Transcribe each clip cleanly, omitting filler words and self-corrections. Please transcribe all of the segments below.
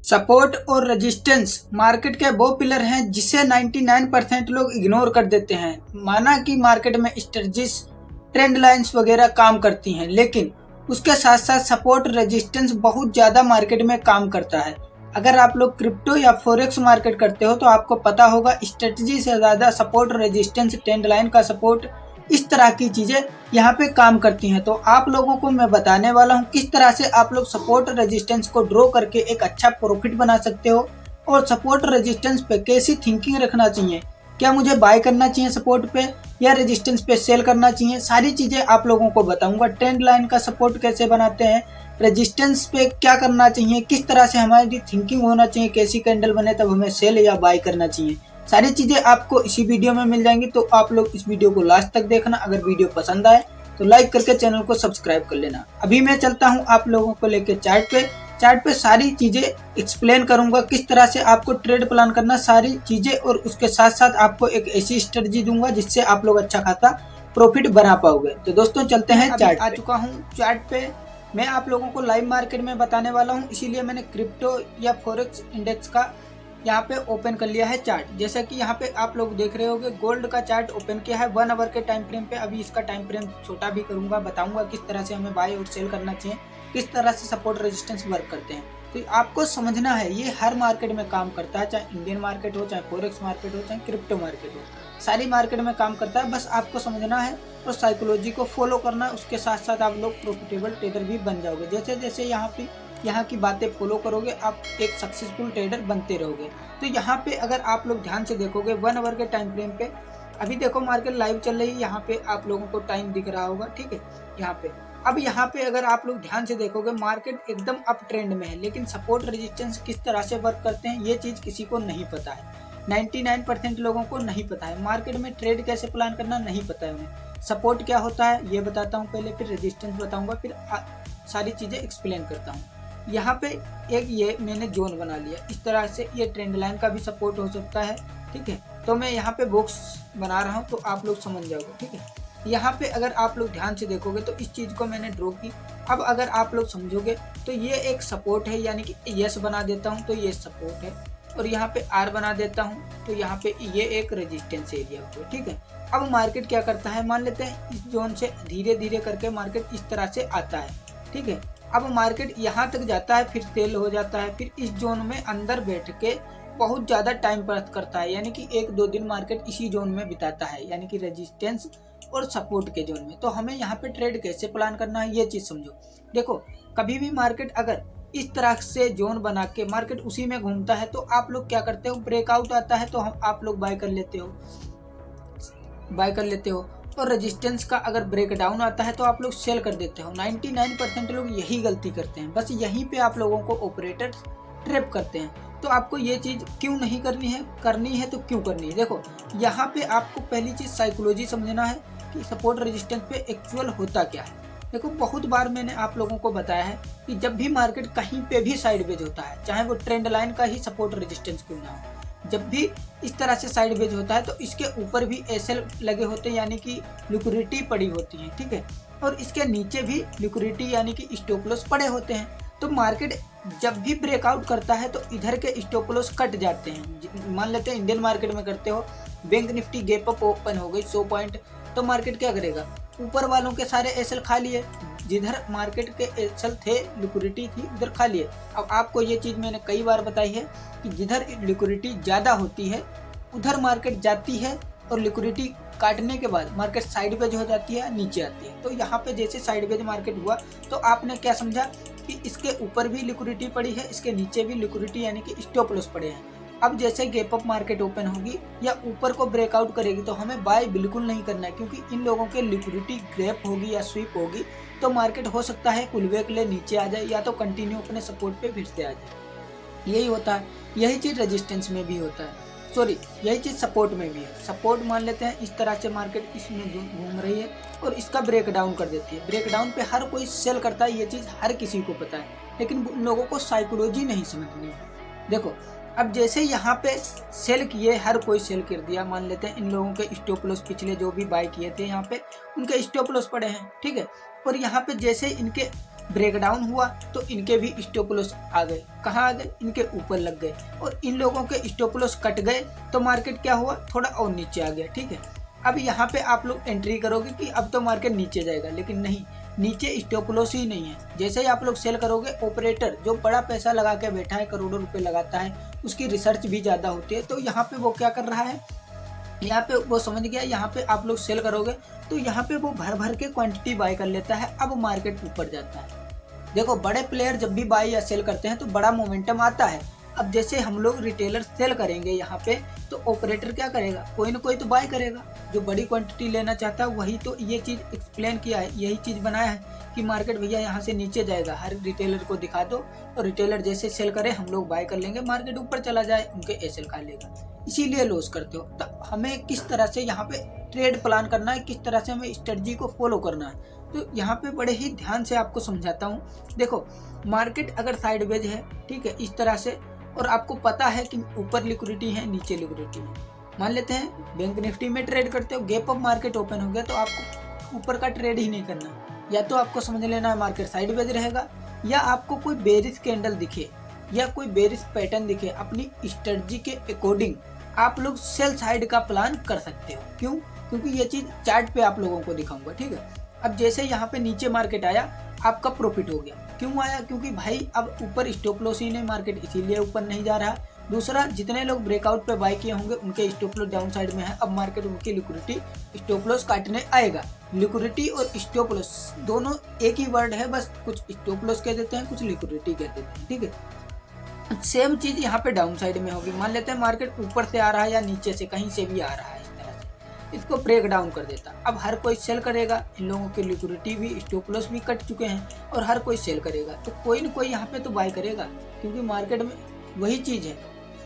Support और resistance market के वो पिलर हैं जिसे 99% लोग इग्नोर कर देते हैं। माना कि मार्केट में स्ट्रेटजीज, ट्रेंड लाइंस वगैरह काम करती हैं, लेकिन उसके साथ साथ सपोर्ट रेजिस्टेंस बहुत ज़्यादा मार्केट में काम करता है। अगर आप लोग क्रिप्टो या फॉरेक्स मार्केट करते हो तो आपको पता होगा स्ट्रेटजी से ज़्यादा सपोर्ट, रेजिस्टेंस, ट्रेंड लाइन का सपोर्ट, इस तरह की चीज़ें यहाँ पे काम करती हैं। तो आप लोगों को मैं बताने वाला हूँ किस तरह से आप लोग सपोर्ट रेजिस्टेंस को ड्रॉ करके एक अच्छा प्रॉफिट बना सकते हो, और सपोर्ट रेजिस्टेंस पे कैसी थिंकिंग रखना चाहिए, क्या मुझे बाय करना चाहिए सपोर्ट पे या रेजिस्टेंस पे सेल करना चाहिए, सारी चीज़ें आप लोगों को बताऊंगा। ट्रेंड लाइन का सपोर्ट कैसे बनाते हैं, रेजिस्टेंस पे क्या करना चाहिए, किस तरह से हमारी थिंकिंग होना चाहिए, कैसी कैंडल बने तब हमें सेल या बाय करना चाहिए, सारी चीज़ें आपको इसी वीडियो में मिल जाएंगी। तो आप लोग इस वीडियो को लास्ट तक देखना। अगर वीडियो पसंद आए तो लाइक करके चैनल को सब्सक्राइब कर लेना। अभी मैं चलता हूँ आप लोगों को लेके चार्ट पे सारी चीज़ें एक्सप्लेन करूंगा, किस तरह से आपको ट्रेड प्लान करना, सारी चीज़ें, और उसके साथ साथ आपको एक ऐसी स्ट्रेटजी दूंगा जिससे आप लोग अच्छा खासा प्रॉफिट बना पाओगे। तो दोस्तों चलते हैं चार्ट आ चुका हूँ चार्ट पे। मैं आप लोगों को लाइव मार्केट में बताने वाला हूँ, इसीलिए मैंने क्रिप्टो या फॉरेक्स इंडेक्स का यहाँ पे ओपन कर लिया है चार्ट। जैसा कि यहाँ पे आप लोग देख रहे होंगे गोल्ड का चार्ट ओपन किया है 1 आवर के टाइम फ्रेम पे। अभी इसका टाइम फ्रेम छोटा भी करूंगा, बताऊंगा किस तरह से हमें बाय और सेल करना चाहिए, किस तरह से सपोर्ट रेजिस्टेंस वर्क करते हैं। तो आपको समझना है ये हर मार्केट में काम करता है, चाहे इंडियन मार्केट हो, चाहे फॉरेक्स मार्केट हो, चाहे क्रिप्टो मार्केट हो, सारी मार्केट में काम करता है। बस आपको समझना है और साइकोलॉजी को फॉलो करना, उसके साथ साथ आप लोग प्रॉफिटेबल ट्रेडर भी बन जाओगे। जैसे जैसे यहाँ की बातें फॉलो करोगे आप एक सक्सेसफुल ट्रेडर बनते रहोगे। तो यहाँ पे अगर आप लोग ध्यान से देखोगे 1 आवर के टाइम फ्रेम पे, अभी देखो मार्केट लाइव चल रही है, यहाँ पे आप लोगों को टाइम दिख रहा होगा, ठीक है। यहाँ पे अगर आप लोग ध्यान से देखोगे मार्केट एकदम अप ट्रेंड में है, लेकिन सपोर्ट रेजिस्टेंस किस तरह से वर्क करते हैं ये चीज़ किसी को नहीं पता है। 99% लोगों को नहीं पता है। मार्केट में ट्रेड कैसे प्लान करना नहीं पता है उन्हें। सपोर्ट क्या होता है ये बताता हूँ पहले, फिर रेजिस्टेंस बताऊँगा, फिर सारी चीज़ें एक्सप्लेन करता हूँ। यहाँ पे एक ये मैंने जोन बना लिया, इस तरह से ये ट्रेंड लाइन का भी सपोर्ट हो सकता है, ठीक है। तो मैं यहाँ पे बॉक्स बना रहा हूँ तो आप लोग समझ जाओगे, ठीक है। यहाँ पे अगर आप लोग ध्यान से देखोगे तो इस चीज़ को मैंने ड्रॉ की। अब अगर आप लोग समझोगे तो ये एक सपोर्ट है, यानी कि यस बना देता हूँ तो ये सपोर्ट है, और यहाँ पे आर बना देता हूँ तो यहाँ पे ये एक रेजिस्टेंस एरिया होगा, ठीक है। अब मार्केट क्या करता है, मान लेते हैं इस जोन से धीरे धीरे करके मार्केट इस तरह से आता है, ठीक है। अब मार्केट यहाँ तक जाता है, फिर सेल हो जाता है, फिर इस जोन में अंदर बैठ के बहुत ज़्यादा टाइम पास करता है, यानी कि 1-2 दिन मार्केट इसी जोन में बिताता है, यानी कि रेजिस्टेंस और सपोर्ट के जोन में। तो हमें यहाँ पे ट्रेड कैसे प्लान करना है ये चीज़ समझो। देखो कभी भी मार्केट अगर इस तरह से जोन बना के मार्केट उसी में घूमता है तो आप लोग क्या करते हो, ब्रेकआउट आता है तो आप लोग बाय कर लेते हो, और रेजिस्टेंस का अगर ब्रेकडाउन आता है तो आप लोग सेल कर देते हो। 99% लोग यही गलती करते हैं, बस यहीं पे आप लोगों को ऑपरेटर ट्रैप करते हैं। तो आपको ये चीज़ क्यों नहीं करनी है तो क्यों करनी है। देखो यहाँ पे आपको पहली चीज़ साइकोलॉजी समझना है कि सपोर्ट रेजिस्टेंस पे एक्चुअल होता क्या है। देखो बहुत बार मैंने आप लोगों को बताया है कि जब भी मार्केट कहीं पे भी साइडवेज होता है, चाहे वो ट्रेंड लाइन का ही सपोर्ट रेजिस्टेंस क्यों ना हो, जब भी इस तरह से साइडवेज होता है तो इसके ऊपर भी एसएल लगे होते हैं, यानी कि लिक्विडिटी पड़ी होती है, ठीक है, और इसके नीचे भी लिक्विडिटी यानी कि स्टॉप लॉस पड़े होते हैं। तो मार्केट जब भी ब्रेकआउट करता है तो इधर के स्टॉप लॉस कट जाते हैं। मान लेते हैं इंडियन मार्केट में करते हो, bank Nifty gap up open हो गई 100 पॉइंट, तो मार्केट क्या करेगा, ऊपर वालों के सारे एसएल खा लिए, जिधर मार्केट के एसएल थे, लिक्विडिटी थी, उधर खा लिए। अब आपको ये चीज़ मैंने कई बार बताई है कि जिधर लिक्विडिटी ज़्यादा होती है उधर मार्केट जाती है, और लिक्विडिटी काटने के बाद मार्केट साइडवेज हो जाती है, नीचे आती है। तो यहाँ पे जैसे साइडवेज मार्केट हुआ तो आपने क्या समझा कि इसके ऊपर भी लिक्विडिटी पड़ी है, इसके नीचे भी लिक्विडिटी यानी कि स्टॉप लॉस पड़े हैं। अब जैसे गैप अप मार्केट ओपन होगी या ऊपर को ब्रेकआउट करेगी तो हमें बाय बिल्कुल नहीं करना है, क्योंकि इन लोगों के लिक्विडिटी गैप होगी या स्वीप होगी तो मार्केट हो सकता है पुलबैक ले नीचे आ जाए, या तो कंटिन्यू अपने सपोर्ट पे फिर से आ जाए। यही होता है, यही चीज़ रेजिस्टेंस में भी होता है, यही चीज़ सपोर्ट में भी है। सपोर्ट मान लेते हैं इस तरह से मार्केट इसमें घूम रही है और इसका ब्रेकडाउन कर देती है। ब्रेकडाउन पे हर कोई सेल करता है, ये चीज़ हर किसी को पता है, लेकिन उन लोगों को साइकोलॉजी नहीं समझनी है। देखो अब जैसे यहाँ पे सेल किए, हर कोई सेल कर दिया, मान लेते हैं इन लोगों के स्टॉप लॉस पिछले जो भी बाय किए थे यहाँ पे उनके स्टॉप लॉस पड़े हैं, ठीक है, और यहाँ पे जैसे इनके ब्रेकडाउन हुआ तो इनके भी स्टॉप लॉस आ गए। कहाँ आ गए? इनके ऊपर लग गए और इन लोगों के स्टॉप लॉस कट गए तो मार्केट क्या हुआ? थोड़ा और नीचे आ गया। ठीक है, अब यहाँ पे आप लोग एंट्री करोगे कि अब तो मार्केट नीचे जाएगा, लेकिन नहीं, नीचे स्टॉप लॉस ही नहीं है। जैसे ही आप लोग सेल करोगे, ऑपरेटर जो बड़ा पैसा लगा के बैठा है, करोड़ों रुपए लगाता है, उसकी रिसर्च भी ज़्यादा होती है, तो यहाँ पे वो क्या कर रहा है, यहाँ पे वो समझ गया, यहाँ पे आप लोग सेल करोगे तो यहाँ पे वो भर भर के क्वांटिटी बाय कर लेता है। अब मार्केट ऊपर जाता है। देखो, बड़े प्लेयर जब भी बाय या सेल करते हैं तो बड़ा मोमेंटम आता है। अब जैसे हम लोग रिटेलर सेल करेंगे यहाँ पे, तो ऑपरेटर क्या करेगा? कोई ना कोई तो बाय करेगा। जो बड़ी क्वांटिटी लेना चाहता है वही तो ये चीज़ एक्सप्लेन किया है, यही चीज़ बनाया है कि मार्केट भैया यहाँ से नीचे जाएगा, हर रिटेलर को दिखा दो और रिटेलर जैसे सेल करे हम लोग बाय कर लेंगे, मार्केट ऊपर चला जाए उनके एसएल खा लेगा, इसीलिए लॉस करते हो। तो हमें किस तरह से यहाँ पे ट्रेड प्लान करना है, किस तरह से हमें स्ट्रेटजी को फॉलो करना है, तो यहाँ पे बड़े ही ध्यान से आपको समझाता हूँ। देखो, मार्केट अगर साइडवेज है, ठीक है, इस तरह से, और आपको पता है कि ऊपर लिक्विडिटी है, नीचे लिक्विडिटी है, मान लेते हैं बैंक निफ्टी में ट्रेड करते हो, गैप अप मार्केट ओपन हो गया तो आपको ऊपर का ट्रेड ही नहीं करना। या तो आपको समझ लेना है मार्केट साइडवेज रहेगा, या आपको कोई बेरिश कैंडल दिखे या कोई बेरिश पैटर्न दिखे, अपनी स्ट्रेटजी के अकॉर्डिंग आप लोग सेल साइड का प्लान कर सकते हो। क्यों? क्योंकि ये चीज़ चार्ट पे आप लोगों को दिखाऊंगा। ठीक है, अब जैसे यहाँ पे नीचे मार्केट आया, आपका प्रॉफिट हो गया। क्यों आया? क्योंकि भाई अब ऊपर स्टॉप लॉस ही नहीं, मार्केट इसीलिए ऊपर नहीं जा रहा। दूसरा, जितने लोग ब्रेकआउट पे बाय किए होंगे उनके स्टॉप लॉस डाउन साइड में है, अब मार्केट उनकी लिक्विडिटी स्टॉप लॉस काटने आएगा। लिक्विडिटी और स्टॉप लॉस दोनों एक ही वर्ड है, बस कुछ स्टॉप लॉस कह देते हैं, कुछ लिक्विडिटी कह देते हैं। ठीक है, सेम चीज यहाँ पे डाउन साइड में होगी। मान लेते हैं मार्केट ऊपर से आ रहा है या नीचे से कहीं से भी आ रहा है, इस तरह से इसको ब्रेक डाउन कर देता। अब हर कोई सेल करेगा, इन लोगों की लिक्विडिटी भी, स्टॉप लॉस भी कट चुके हैं और हर कोई सेल करेगा, तो कोई ना कोई यहाँ पे तो बाय करेगा। क्योंकि मार्केट में वही चीज है,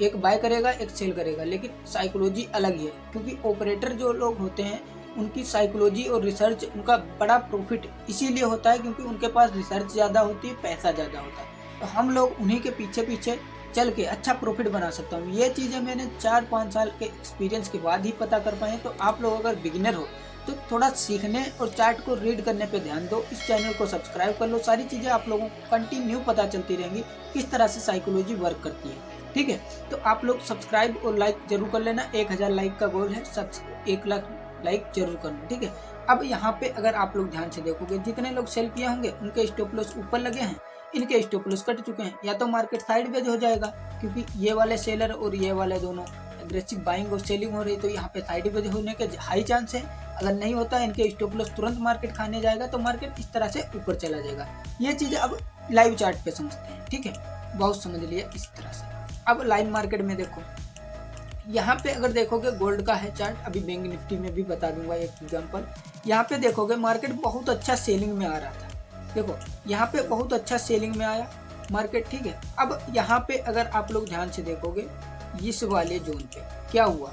एक बाय करेगा एक सेल करेगा, लेकिन साइकोलॉजी अलग ही है। क्योंकि ऑपरेटर जो लोग होते हैं उनकी साइकोलॉजी और रिसर्च, उनका बड़ा प्रॉफिट इसीलिए होता है क्योंकि उनके पास रिसर्च ज़्यादा होती है, पैसा ज़्यादा होता है, तो हम लोग उन्हीं के पीछे पीछे चल के अच्छा प्रॉफिट बना सकता हूँ। ये चीज़ें मैंने 4-5 साल के एक्सपीरियंस के बाद ही पता कर पाए। तो आप लोग अगर बिगिनर हो तो थोड़ा सीखने और चार्ट को रीड करने पे ध्यान दो, इस चैनल को सब्सक्राइब कर लो, सारी चीज़ें आप लोगों को कंटिन्यू पता चलती रहेंगी किस तरह से साइकोलॉजी वर्क करती है। ठीक है, तो आप लोग सब्सक्राइब और लाइक जरूर कर लेना, 1000 लाइक का गोल है, 1 लाख लाइक जरूर करना। ठीक है, अब यहाँ पे अगर आप लोग ध्यान से देखोगे, जितने लोग सेल किए होंगे उनके स्टॉप लॉस ऊपर लगे हैं, इनके स्टॉप लॉस कट चुके हैं। या तो मार्केट साइडवेज हो जाएगा क्योंकि ये वाले सेलर और ये वाले दोनों एग्रेसिव बाइंग और सेलिंग हो रही, तो यहाँ पे साइडवेज होने के हाई चांस है। अगर नहीं होता, इनके स्टॉप लॉस तुरंत मार्केट खाने जाएगा, तो मार्केट इस तरह से ऊपर चला जाएगा। ये चीज़ें अब लाइव चार्ट पे समझते हैं। ठीक है, बहुत समझ लिया इस तरह से। अब लाइव मार्केट में देखो, यहाँ पे अगर देखोगे गोल्ड का है चार्ट, अभी बैंक निफ्टी में भी बता दूंगा एक एग्जांपल। यहाँ पे देखोगे मार्केट बहुत अच्छा सेलिंग में आ रहा था, देखो यहाँ पे बहुत अच्छा सेलिंग में आया मार्केट। ठीक है, अब यहाँ पे अगर आप लोग ध्यान से देखोगे, इस वाले जोन पे क्या हुआ,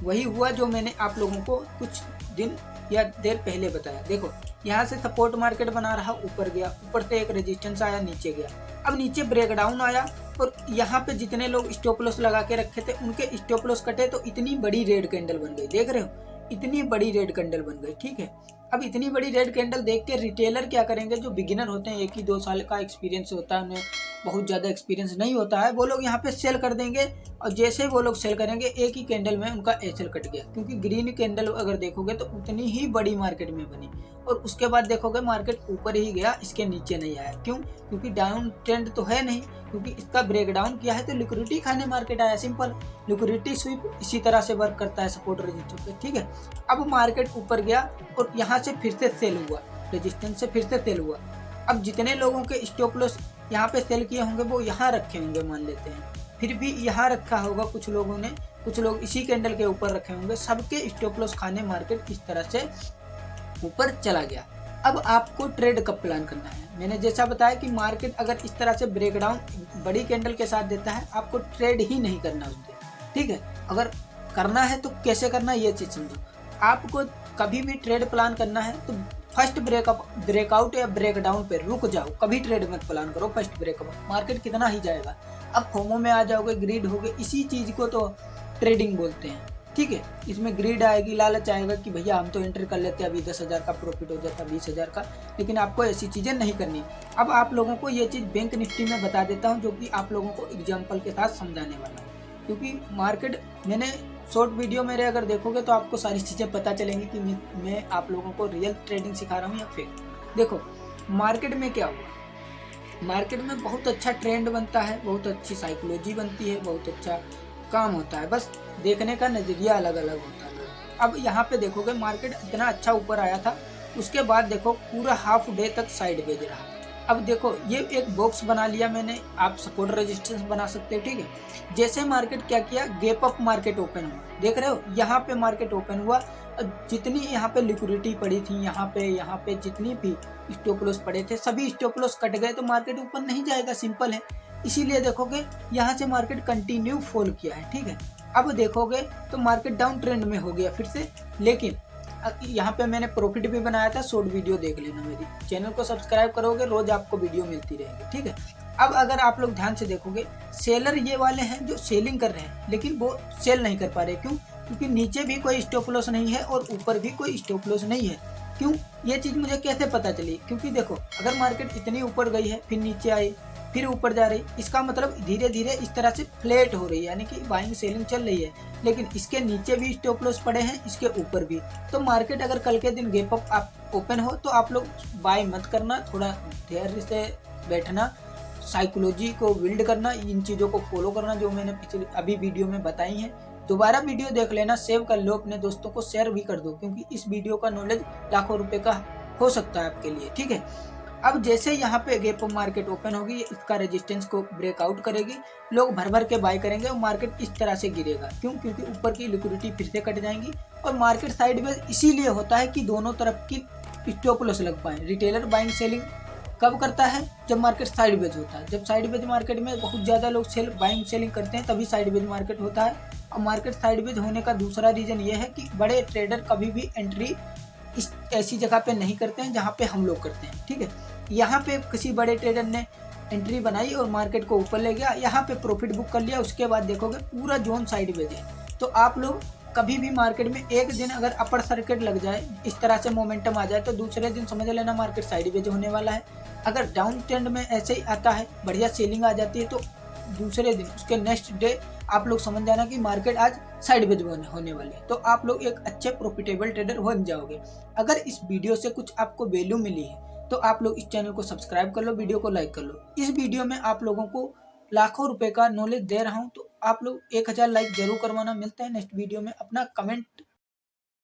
वही हुआ जो मैंने आप लोगों को कुछ दिन या देर पहले बताया। देखो यहाँ से सपोर्ट मार्केट बना रहा, ऊपर गया, ऊपर से एक रेजिस्टेंस आया, नीचे गया, अब नीचे ब्रेकडाउन आया और यहाँ पे जितने लोग स्टॉप लॉस लगा के रखे थे उनके स्टॉप लॉस कटे, तो इतनी बड़ी रेड कैंडल बन गई। देख रहे हो, इतनी बड़ी रेड कैंडल बन गई। ठीक है, अब इतनी बड़ी रेड कैंडल देख के रिटेलर क्या करेंगे, जो बिगिनर होते हैं, 1 ही 2 साल का एक्सपीरियंस होता है, उन्हें बहुत ज़्यादा एक्सपीरियंस नहीं होता है, वो लोग यहाँ पे सेल कर देंगे। और जैसे ही वो लोग सेल करेंगे, एक ही कैंडल में उनका एसएल कट गया। क्योंकि ग्रीन कैंडल अगर देखोगे तो उतनी ही बड़ी मार्केट में बनी, और उसके बाद देखोगे मार्केट ऊपर ही गया, इसके नीचे नहीं आया। क्यों? क्योंकि डाउन ट्रेंड तो है नहीं, क्योंकि इसका ब्रेकडाउन किया है तो लिक्विडिटी खाने मार्केट आया। सिंपल, लिक्विडिटी स्वीप इसी तरह से वर्क करता है सपोर्ट रेजिस्टेंस पे। ठीक है, अब मार्केट ऊपर गया और यहाँ से फिर से सेल हुआ, रेजिस्टेंस से फिर से सेल हुआ। अब जितने लोगों के स्टॉप लॉस यहाँ पे सेल किए होंगे वो यहाँ रखे होंगे, मान लेते हैं, फिर भी यहाँ रखा होगा कुछ लोगों ने, कुछ लोग इसी कैंडल के ऊपर रखे होंगे, सबके स्टॉप लॉस खाने मार्केट इस तरह से ऊपर चला गया। अब आपको ट्रेड कब प्लान करना है, मैंने जैसा बताया कि मार्केट अगर इस तरह से ब्रेकडाउन बड़ी कैंडल के साथ देता है, आपको ट्रेड ही नहीं करना उससे। ठीक है, अगर करना है तो कैसे करना है ये चीज़ समझो। आपको कभी भी ट्रेड प्लान करना है तो फर्स्ट ब्रेकआउट या ब्रेकडाउन पे रुक जाओ, कभी ट्रेड मत प्लान करो फर्स्ट ब्रेकआउट, मार्केट कितना ही जाएगा। अब फोमो में आ जाओगे, ग्रीड होगे, इसी चीज़ को तो ट्रेडिंग बोलते हैं। ठीक है। इसमें ग्रीड आएगी, लालच आएगा कि भैया हम तो एंटर कर लेते हैं, अभी 10,000 का प्रॉफिट हो जाता, 20,000 का, लेकिन आपको ऐसी चीज़ें नहीं करनी। अब आप लोगों को ये चीज़ बैंक निफ्टी में बता देता हूँ, जो कि आप लोगों को एग्जाम्पल के साथ समझाने वाला हूँ, क्योंकि मार्केट मैंने शॉर्ट वीडियो मेरे अगर देखोगे तो आपको सारी चीज़ें पता चलेंगी कि मैं आप लोगों को रियल ट्रेडिंग सिखा रहा हूँ या फेक। देखो मार्केट में क्या हुआ, मार्केट में बहुत अच्छा ट्रेंड बनता है, बहुत अच्छी साइकोलॉजी बनती है, बहुत अच्छा काम होता है, बस देखने का नज़रिया अलग अलग होता है। अब यहाँ पे देखोगे मार्केट इतना अच्छा ऊपर आया था, उसके बाद देखो पूरा हाफ डे तक साइड वेज रहा। अब देखो ये एक बॉक्स बना लिया मैंने, आप सपोर्ट रेजिस्टेंस बना सकते हो, ठीक है। जैसे मार्केट क्या किया, गैप अप मार्केट ओपन हुआ, देख रहे हो यहाँ पे मार्केट ओपन हुआ, जितनी यहाँ पे लिक्विडिटी पड़ी थी, यहाँ पे जितनी भी स्टॉप लॉस पड़े थे, सभी स्टॉप लॉस कट गए, तो मार्केट ऊपर नहीं जाएगा, सिंपल है। इसीलिए देखोगे यहाँ से मार्केट कंटिन्यू फॉल किया है, ठीक है। अब देखोगे तो मार्केट डाउन ट्रेंड में हो गया फिर से, लेकिन यहाँ पे मैंने प्रॉफिट भी बनाया था, शॉर्ट वीडियो देख लेना, मेरी चैनल को सब्सक्राइब करोगे, रोज आपको वीडियो मिलती रहेगी, ठीक है। अब अगर आप लोग ध्यान से देखोगे, सेलर ये वाले हैं जो सेलिंग कर रहे हैं, लेकिन वो सेल नहीं कर पा रहे, क्यों? क्योंकि नीचे भी कोई स्टॉप लॉस नहीं है और ऊपर भी कोई स्टॉप लॉस नहीं है। क्यों? ये चीज़ मुझे कैसे पता चली? क्योंकि देखो अगर मार्केट इतनी ऊपर गई है, फिर नीचे आई, फिर ऊपर जा रही, इसका मतलब धीरे धीरे इस तरह से फ्लैट हो रही है, यानी कि बाइंग सेलिंग चल रही है, लेकिन इसके नीचे भी स्टॉप लॉस पड़े हैं, इसके ऊपर भी। तो मार्केट अगर कल के दिन गैप अप आप ओपन हो तो आप लोग बाय मत करना, थोड़ा धैर्य से बैठना, साइकोलॉजी को बिल्ड करना, इन चीज़ों को फॉलो करना जो मैंने पिछले अभी वीडियो में बताई हैं। दोबारा वीडियो देख लेना, सेव कर लो, अपने दोस्तों को शेयर भी कर दो, क्योंकि इस वीडियो का नॉलेज लाखों रुपए का हो सकता है आपके लिए, ठीक है। अब जैसे यहाँ पे गैप अप मार्केट ओपन होगी, इसका रेजिस्टेंस को ब्रेकआउट करेगी, लोग भर भर के बाय करेंगे और मार्केट इस तरह से गिरेगा। क्यों? क्योंकि ऊपर की लिक्विडिटी फिर से कट जाएंगी और मार्केट साइडवेज इसीलिए होता है कि दोनों तरफ की स्टॉप लॉस लग पाए। रिटेलर बाइंग सेलिंग कब करता है? जब मार्केट साइडवेज होता है। जब साइडवेज मार्केट में बहुत ज़्यादा लोग बाइंग सेलिंग करते हैं, तभी साइडवेज मार्केट होता है। और मार्केट साइडवेज होने का दूसरा रीज़न ये है कि बड़े ट्रेडर कभी भी एंट्री इस ऐसी जगह पे नहीं करते हैं जहाँ पे हम लोग करते हैं, ठीक है। यहाँ पे किसी बड़े ट्रेडर ने एंट्री बनाई और मार्केट को ऊपर ले गया, यहाँ पे प्रॉफिट बुक कर लिया, उसके बाद देखोगे पूरा जोन साइडवेज है। तो आप लोग कभी भी मार्केट में एक दिन अगर अपर सर्किट लग जाए, इस तरह से मोमेंटम आ जाए, तो दूसरे दिन समझ लेना मार्केट साइडवेज होने वाला है। अगर डाउन ट्रेंड में ऐसे ही आता है, बढ़िया सेलिंग आ जाती है, तो दूसरे दिन उसके नेक्स्ट डे आप लोग समझ जाना कि मार्केट आज साइडवेज होने वाली है, तो आप लोग एक अच्छे प्रॉफिटेबल ट्रेडर बन जाओगे। अगर इस वीडियो से कुछ आपको वैल्यू मिली है तो आप लोग इस चैनल को सब्सक्राइब कर लो, वीडियो को लाइक कर लो। इस वीडियो में आप लोगों को लाखों रुपए का नॉलेज दे रहा हूं, तो आप लोग 1000 लाइक जरूर करवाना। मिलते हैं नेक्स्ट वीडियो में, अपना कमेंट